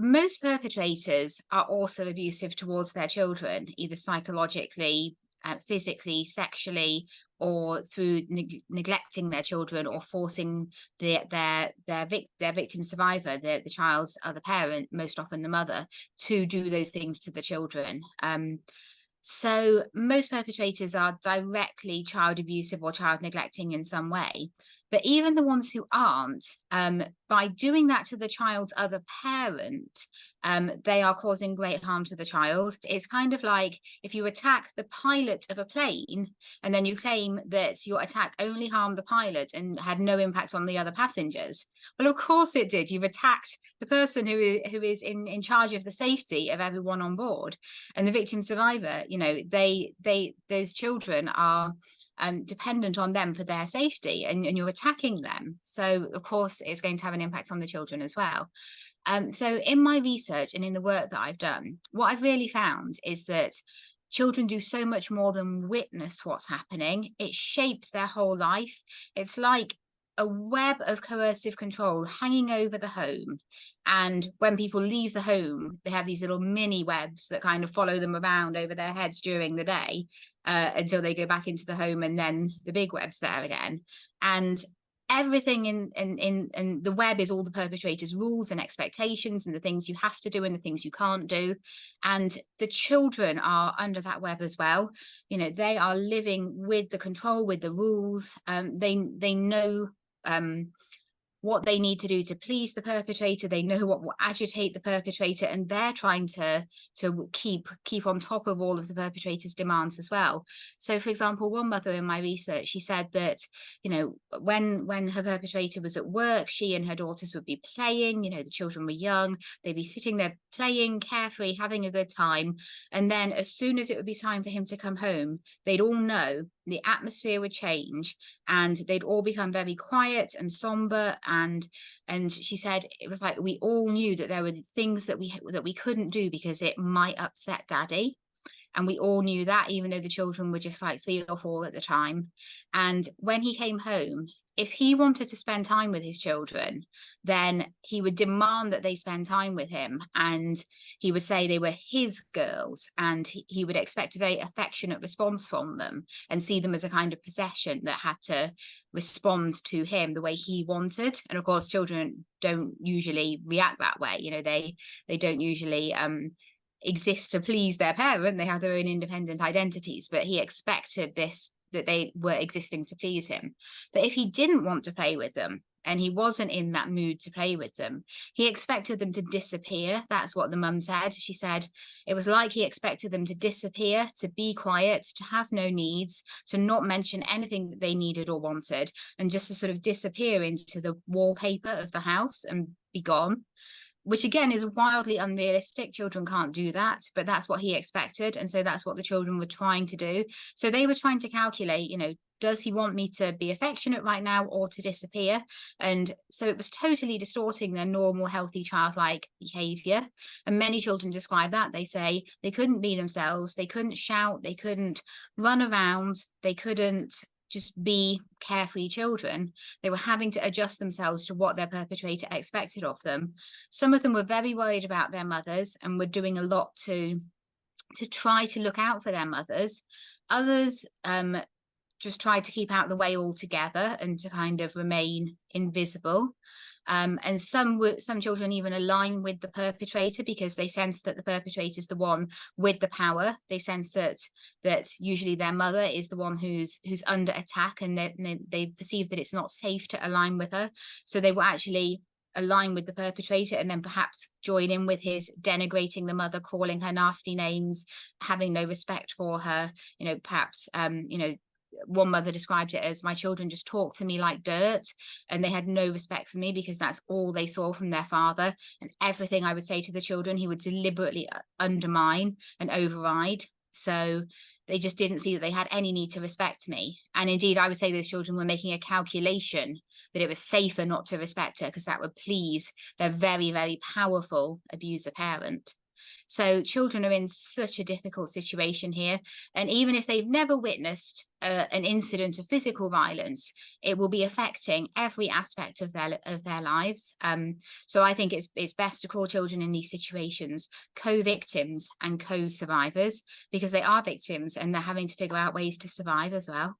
most perpetrators are also abusive towards their children, either psychologically, physically, sexually, or through neglecting their children, or forcing their victim survivor, the child's other parent, most often the mother, to do those things to the children. So most perpetrators are directly child abusive or child neglecting in some way. But even the ones who aren't, by doing that to the child's other parent, they are causing great harm to the child. It's kind of like if you attack the pilot of a plane and then you claim that your attack only harmed the pilot and had no impact on the other passengers. Well, of course it did. You've attacked the person who is in charge of the safety of everyone on board. And the victim survivor, you know, those children are dependent on them for their safety, and you're attacking them. So of course it's going to have an impact on the children as well. So in my research and in the work that I've done, what I've really found is that children do so much more than witness what's happening. It shapes their whole life. It's like a web of coercive control hanging over the home. And when people leave the home, they have these little mini webs that kind of follow them around over their heads during the day until they go back into the home, and then the big web's there again. And everything in the web is all the perpetrator's rules and expectations and the things you have to do and the things you can't do. And the children are under that web as well. You know, they are living with the control, with the rules. They know what they need to do to please the perpetrator. They know what will agitate the perpetrator, and they're trying to keep on top of all of the perpetrator's demands as well. So for example, one mother in my research, she said that, you know, when her perpetrator was at work, she and her daughters would be playing. You know, the children were young, they'd be sitting there playing, carefree, having a good time, and then as soon as it would be time for him to come home, they'd all know the atmosphere would change and they'd all become very quiet and somber. And she said it was like we all knew that there were things that we couldn't do because it might upset daddy. And we all knew that, even though the children were just like 3 or 4 at the time. And when he came home, if he wanted to spend time with his children, then he would demand that they spend time with him. And he would say they were his girls, and he would expect a very affectionate response from them and see them as a kind of possession that had to respond to him the way he wanted. And of course, children don't usually react that way. You know, they don't usually exist to please their parent. They have their own independent identities, but he expected this, that they were existing to please him. But if he didn't want to play with them and he wasn't in that mood to play with them, he expected them to disappear. That's what the mum said. She said it was like he expected them to disappear, to be quiet, to have no needs, to not mention anything that they needed or wanted, and just to sort of disappear into the wallpaper of the house and be gone. Which again is wildly unrealistic. Children can't do that, but that's what he expected. And so that's what the children were trying to do. So they were trying to calculate, you know, does he want me to be affectionate right now or to disappear? And so it was totally distorting their normal, healthy, childlike behavior. And many children describe that. They say they couldn't be themselves. They couldn't shout. They couldn't run around. They couldn't just be carefree children. They were having to adjust themselves to what their perpetrator expected of them. Some of them were very worried about their mothers and were doing a lot to try to look out for their mothers. Others just tried to keep out of the way altogether and to kind of remain invisible. And some children even align with the perpetrator because they sense that the perpetrator is the one with the power. They sense that usually their mother is the one who's under attack, and they perceive that it's not safe to align with her. So they will actually align with the perpetrator and then perhaps join in with his denigrating the mother, calling her nasty names, having no respect for her. You know, perhaps you know, one mother described it as, my children just talked to me like dirt, and they had no respect for me because that's all they saw from their father. And everything I would say to the children, he would deliberately undermine and override. So they just didn't see that they had any need to respect me. And indeed, I would say those children were making a calculation that it was safer not to respect her because that would please their very, very powerful abuser parent. So children are in such a difficult situation here. And even if they've never witnessed an incident of physical violence, it will be affecting every aspect of their lives. So I think it's best to call children in these situations co-victims and co-survivors, because they are victims and they're having to figure out ways to survive as well.